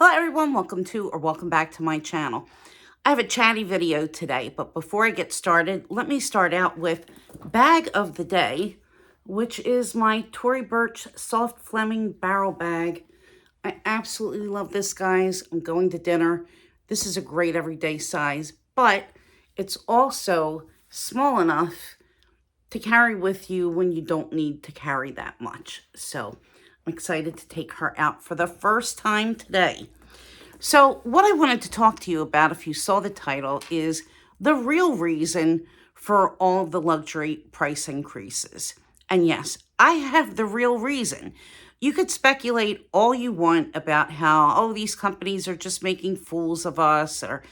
Hello everyone, welcome back to my channel. I have a chatty video today, but before I get started, let me start out with bag of the day, which is my Tory Burch Soft Fleming Barrel Bag. I absolutely love this, guys. I'm going to dinner. This is a great everyday size, but it's also small enough to carry with you when you don't need to carry that much. So I'm excited to take her out for the first time today. So what I wanted to talk to you about, if you saw the title, is the real reason for all the luxury price increases. And yes, I have the real reason. You could speculate all you want about how, oh, these companies are just making fools of us, or,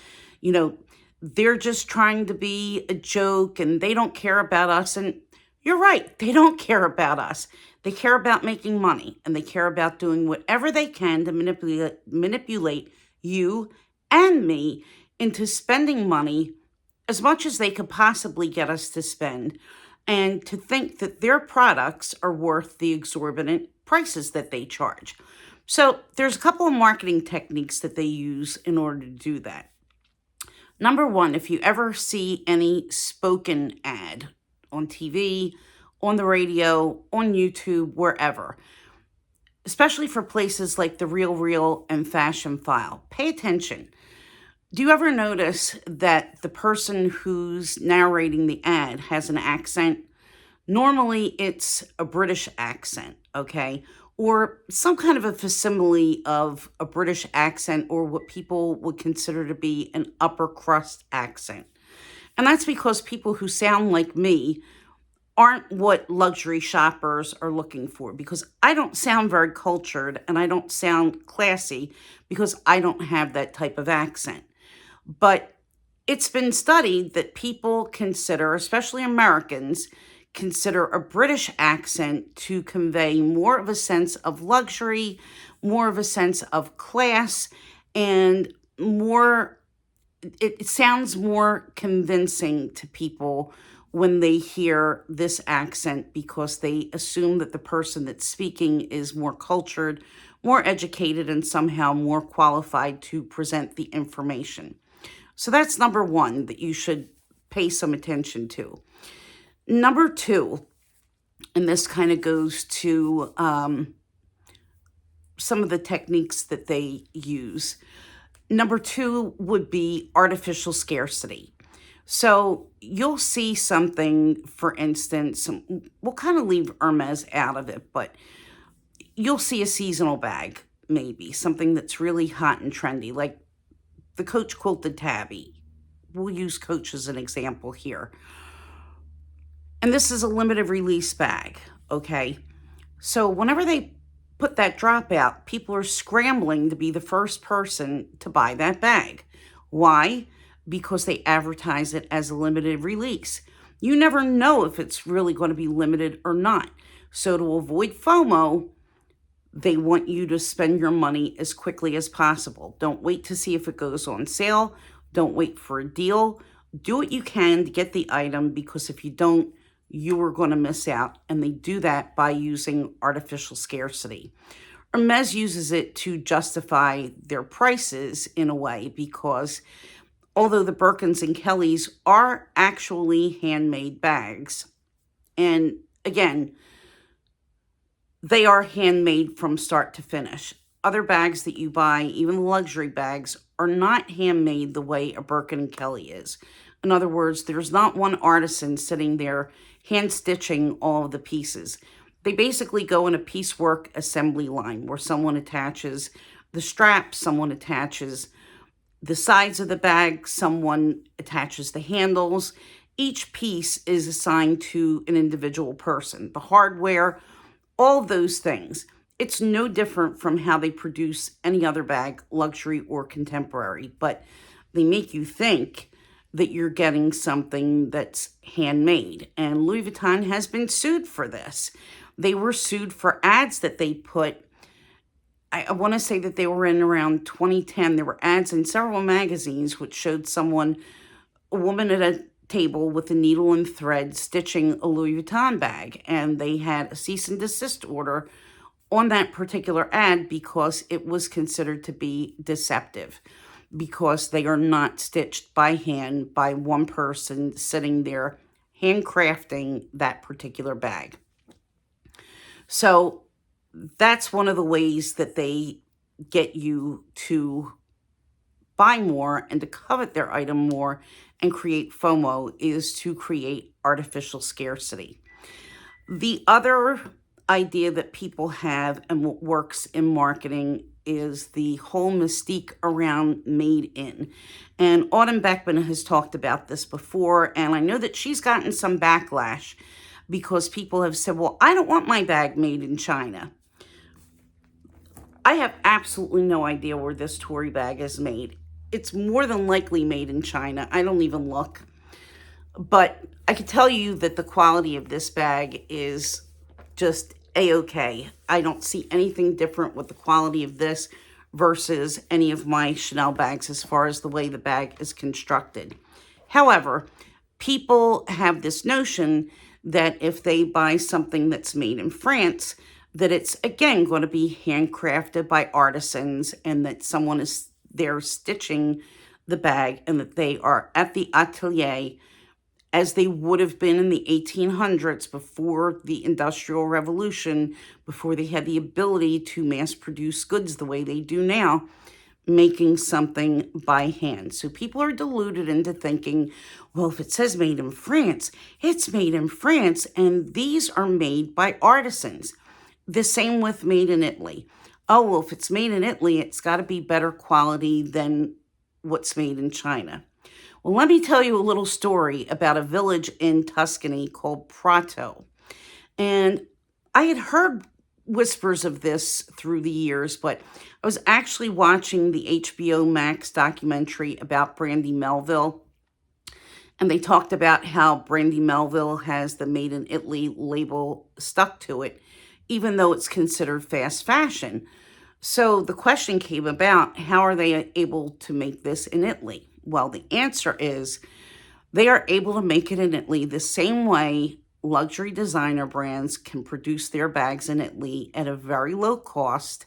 they're just trying to be a joke and they don't care about us. And you're right, they don't care about us. They care about making money, and they care about doing whatever they can to manipulate you and me into spending money as much as they could possibly get us to spend, and to think that their products are worth the exorbitant prices that they charge. So there's a couple of marketing techniques that they use in order to do that. Number one, if you ever see any spoken ad on TV, on the radio, on YouTube, wherever, especially for places like The Real Real and Fashion File, pay attention. Do you ever notice that the person who's narrating the ad has an accent? Normally, it's a British accent, okay? Or some kind of a facsimile of a British accent, or what people would consider to be an upper crust accent. And that's because people who sound like me aren't what luxury shoppers are looking for, because I don't sound very cultured and I don't sound classy because I don't have that type of accent. But it's been studied that people consider, especially Americans, consider a British accent to convey more of a sense of luxury, more of a sense of class, and it sounds more convincing to people when they hear this accent, because they assume that the person that's speaking is more cultured, more educated, and somehow more qualified to present the information. So that's number one that you should pay some attention to. Number two, and this kind of goes to some of the techniques that they use. Number two would be artificial scarcity. So you'll see something, for instance, we'll kind of leave Hermès out of it, but you'll see a seasonal bag, maybe something that's really hot and trendy, like the Coach quilted tabby. We'll use Coach as an example here. And this is a limited release bag, okay? So whenever they put that drop out, people are scrambling to be the first person to buy that bag. Why? Because they advertise it as a limited release. You never know if it's really going to be limited or not. So to avoid FOMO, they want you to spend your money as quickly as possible. Don't wait to see if it goes on sale. Don't wait for a deal. Do what you can to get the item, because if you don't, you are going to miss out. And they do that by using artificial scarcity. Hermès uses it to justify their prices in a way, because although the Birkins and Kellys are actually handmade bags, and again, they are handmade from start to finish. Other bags that you buy, even the luxury bags, are not handmade the way a Birkin and Kelly is. In other words, there's not one artisan sitting there hand stitching all of the pieces. They basically go in a piecework assembly line where someone attaches the straps, someone attaches the sides of the bag, someone attaches the handles. Each piece is assigned to an individual person. The hardware, all of those things. It's no different from how they produce any other bag, luxury or contemporary, but they make you think that you're getting something that's handmade. And Louis Vuitton has been sued for this. They were sued for ads that they put. I want to say that they were in around 2010. There were ads in several magazines which showed a woman at a table with a needle and thread stitching a Louis Vuitton bag. And they had a cease and desist order on that particular ad because it was considered to be deceptive, because they are not stitched by hand by one person sitting there handcrafting that particular bag. So that's one of the ways that they get you to buy more and to covet their item more and create FOMO, is to create artificial scarcity. The other idea that people have and what works in marketing is the whole mystique around made in. And Autumn Beckman has talked about this before, and I know that she's gotten some backlash because people have said, well, I don't want my bag made in China. I have absolutely no idea where this Tory bag is made. It's more than likely made in China. I don't even look. But I can tell you that the quality of this bag is just a-okay. I don't see anything different with the quality of this versus any of my Chanel bags as far as the way the bag is constructed. However, people have this notion that if they buy something that's made in France, that it's, again, going to be handcrafted by artisans and that someone is there stitching the bag and that they are at the atelier as they would have been in the 1800s before the Industrial Revolution, before they had the ability to mass produce goods the way they do now, making something by hand. So people are deluded into thinking, well, if it says made in France, it's made in France, and these are made by artisans. The same with made in Italy. Oh, well, if it's made in Italy, it's got to be better quality than what's made in China. Well, let me tell you a little story about a village in Tuscany called Prato. And I had heard whispers of this through the years, but I was actually watching the HBO Max documentary about Brandy Melville. And they talked about how Brandy Melville has the Made in Italy label stuck to it, even though it's considered fast fashion. So the question came about, how are they able to make this in Italy? Well, the answer is they are able to make it in Italy the same way luxury designer brands can produce their bags in Italy at a very low cost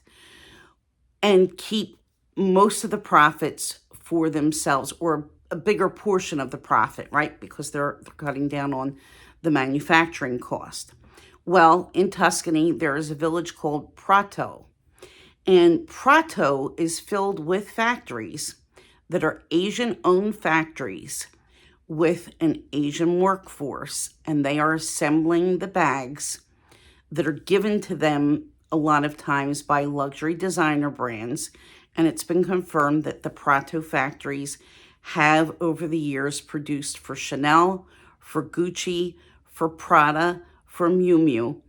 and keep most of the profits for themselves, or a bigger portion of the profit, right? Because they're cutting down on the manufacturing cost. Well, in Tuscany, there is a village called Prato. And Prato is filled with factories that are Asian-owned factories with an Asian workforce. And they are assembling the bags that are given to them a lot of times by luxury designer brands. And it's been confirmed that the Prato factories have, over the years, produced for Chanel, for Gucci, for Prada, for Miu Miu.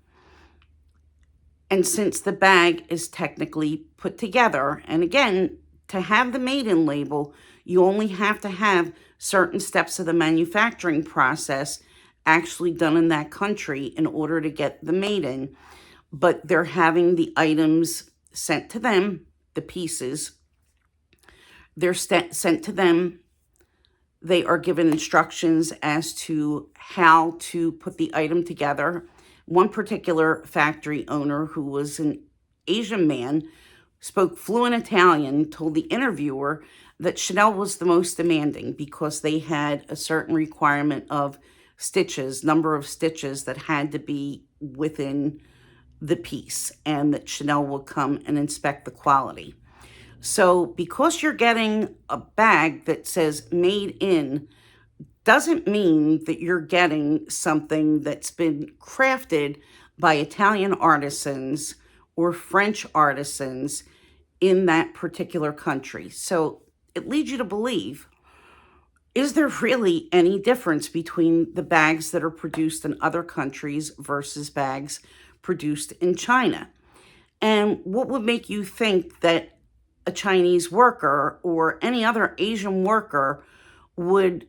And since the bag is technically put together, and again, to have the made in label, you only have to have certain steps of the manufacturing process actually done in that country in order to get the made in. But they're having the items sent to them, the pieces, they're sent to them. They are given instructions as to how to put the item together. One particular factory owner, who was an Asian man, spoke fluent Italian, told the interviewer that Chanel was the most demanding because they had a certain requirement of stitches, number of stitches that had to be within the piece, and that Chanel would come and inspect the quality. So because you're getting a bag that says made in, doesn't mean that you're getting something that's been crafted by Italian artisans or French artisans in that particular country. So it leads you to believe, is there really any difference between the bags that are produced in other countries versus bags produced in China? And what would make you think that a Chinese worker or any other Asian worker would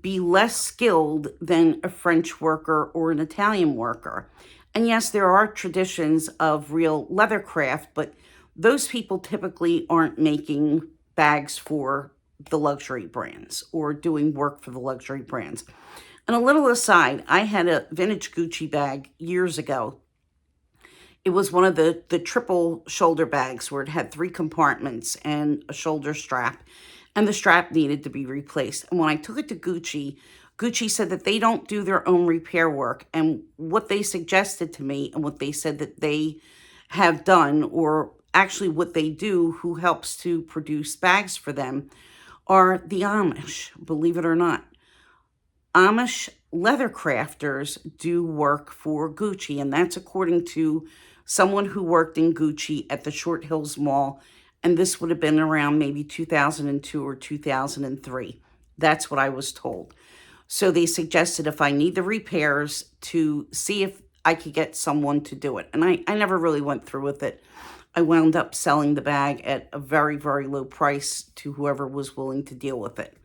be less skilled than a French worker or an Italian worker? And yes, there are traditions of real leather craft, but those people typically aren't making bags for the luxury brands or doing work for the luxury brands. And a little aside, I had a vintage Gucci bag years ago. It was one of the triple shoulder bags where it had 3 compartments and a shoulder strap, and the strap needed to be replaced. And when I took it to Gucci, Gucci said that they don't do their own repair work. And what they suggested to me and what they said that they have done, or actually what they do, who helps to produce bags for them, are the Amish, believe it or not. Amish leather crafters do work for Gucci, and that's according to someone who worked in Gucci at the Short Hills Mall, and this would have been around maybe 2002 or 2003. That's what I was told. So they suggested if I need the repairs to see if I could get someone to do it. And I never really went through with it. I wound up selling the bag at a very, very low price to whoever was willing to deal with it.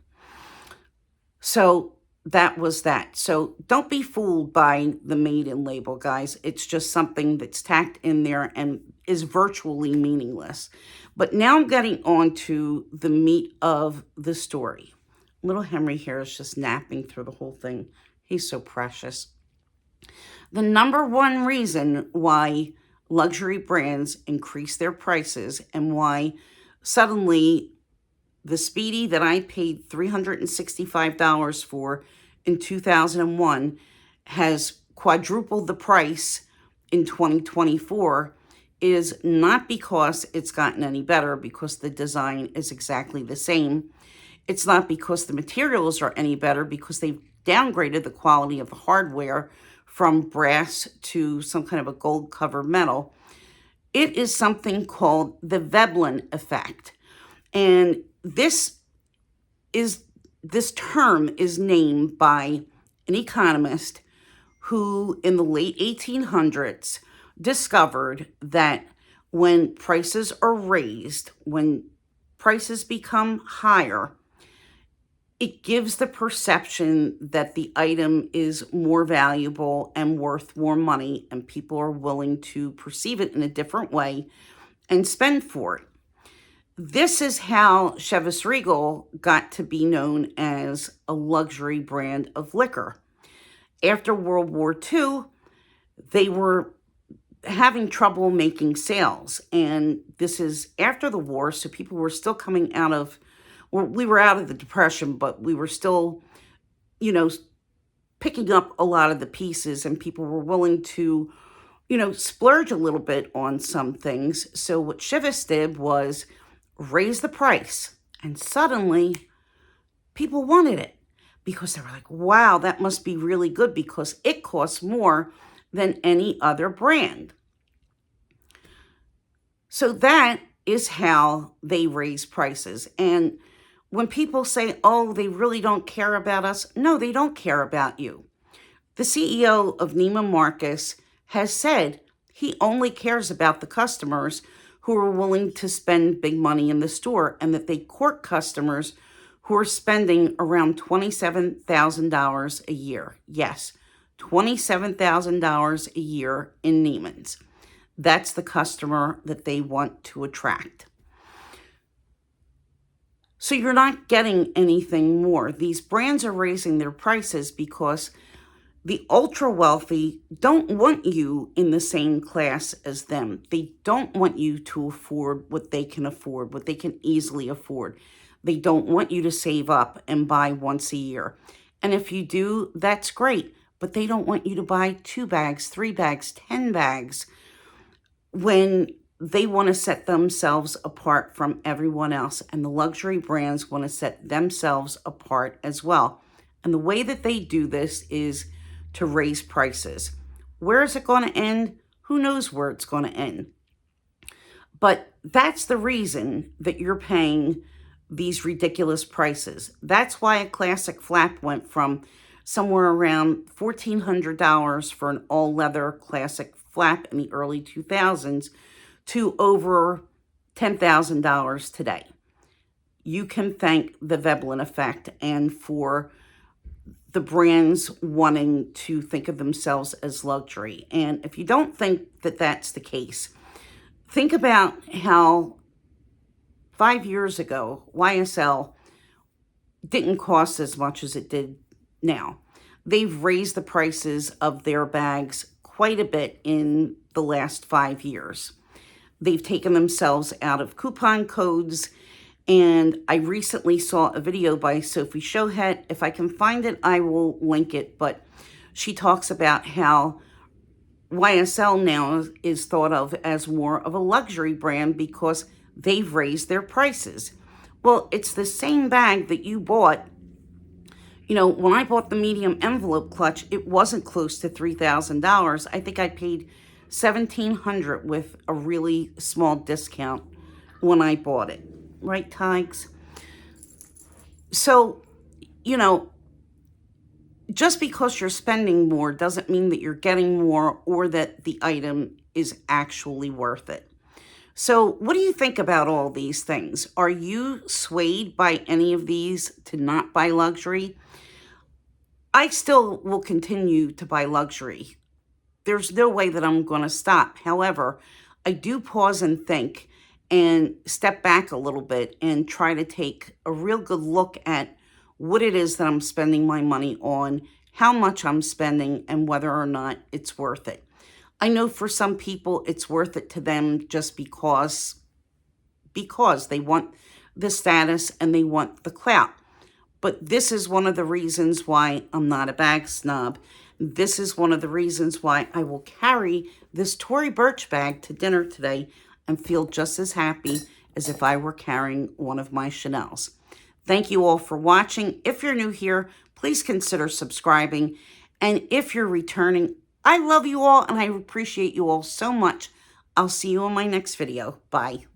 So that was that. So don't be fooled by the made in label, guys. It's just something that's tacked in there and is virtually meaningless. But now I'm getting on to the meat of the story. Little Henry here is just napping through the whole thing. He's so precious. The number one reason why luxury brands increase their prices and why suddenly the Speedy that I paid $365 for in 2001 has quadrupled the price in 2024 is not because it's gotten any better, because the design is exactly the same. It's not because the materials are any better, because they've downgraded the quality of the hardware from brass to some kind of a gold cover metal. It is something called the VIN Effect. And this term is named by an economist who in the late 1800s discovered that when prices are raised, when prices become higher, it gives the perception that the item is more valuable and worth more money, and people are willing to perceive it in a different way and spend for it. This is how Chivas Regal got to be known as a luxury brand of liquor. After World War II, they were having trouble making sales. And this is after the war, so people were still coming out of, well, we were out of the Depression, but we were still, picking up a lot of the pieces, and people were willing to, splurge a little bit on some things. So what Chivas did was raise the price, and suddenly people wanted it because they were like, wow, that must be really good because it costs more than any other brand. So that is how they raise prices. And when people say, oh, they really don't care about us, no, they don't care about you. The CEO of Neiman Marcus has said he only cares about the customers who are willing to spend big money in the store, and that they court customers who are spending around $27,000 a year. Yes, $27,000 a year in Neiman's. That's the customer that they want to attract. So you're not getting anything more. These brands are raising their prices because the ultra wealthy don't want you in the same class as them. They don't want you to afford what they can afford, what they can easily afford. They don't want you to save up and buy once a year. And if you do, that's great. But they don't want you to buy 2 bags, 3 bags, 10 bags when they want to set themselves apart from everyone else. And the luxury brands want to set themselves apart as well. And the way that they do this is to raise prices. Where is it going to end? Who knows where it's going to end? But that's the reason that you're paying these ridiculous prices. That's why a classic flap went from somewhere around $1,400 for an all-leather classic flap in the early 2000s to over $10,000 today. You can thank the VIN Effect and for the brands wanting to think of themselves as luxury. And if you don't think that that's the case, think about how 5 years ago, YSL didn't cost as much as it did now. They've raised the prices of their bags quite a bit in the last 5 years. They've taken themselves out of coupon codes, and I recently saw a video by Sophie Shohet. If I can find it, I will link it, but she talks about how YSL now is thought of as more of a luxury brand because they've raised their prices. Well, it's the same bag that you bought. You know, when I bought the medium envelope clutch, it wasn't close to $3,000. I think I paid $1,700 with a really small discount when I bought it. Right, Tiggs? So, you know, just because you're spending more doesn't mean that you're getting more or that the item is actually worth it. So what do you think about all these things? Are you swayed by any of these to not buy luxury? I still will continue to buy luxury. There's no way that I'm going to stop. However, I do pause and think and step back a little bit and try to take a real good look at what it is that I'm spending my money on, how much I'm spending, and whether or not it's worth it. I know for some people it's worth it to them just because they want the status and they want the clout. But this is one of the reasons why I'm not a bag snob. This is one of the reasons why I will carry this Tory Burch bag to dinner today and feel just as happy as if I were carrying one of my Chanels. Thank you all for watching. If you're new here, please consider subscribing. And if you're returning, I love you all and I appreciate you all so much. I'll see you in my next video. Bye.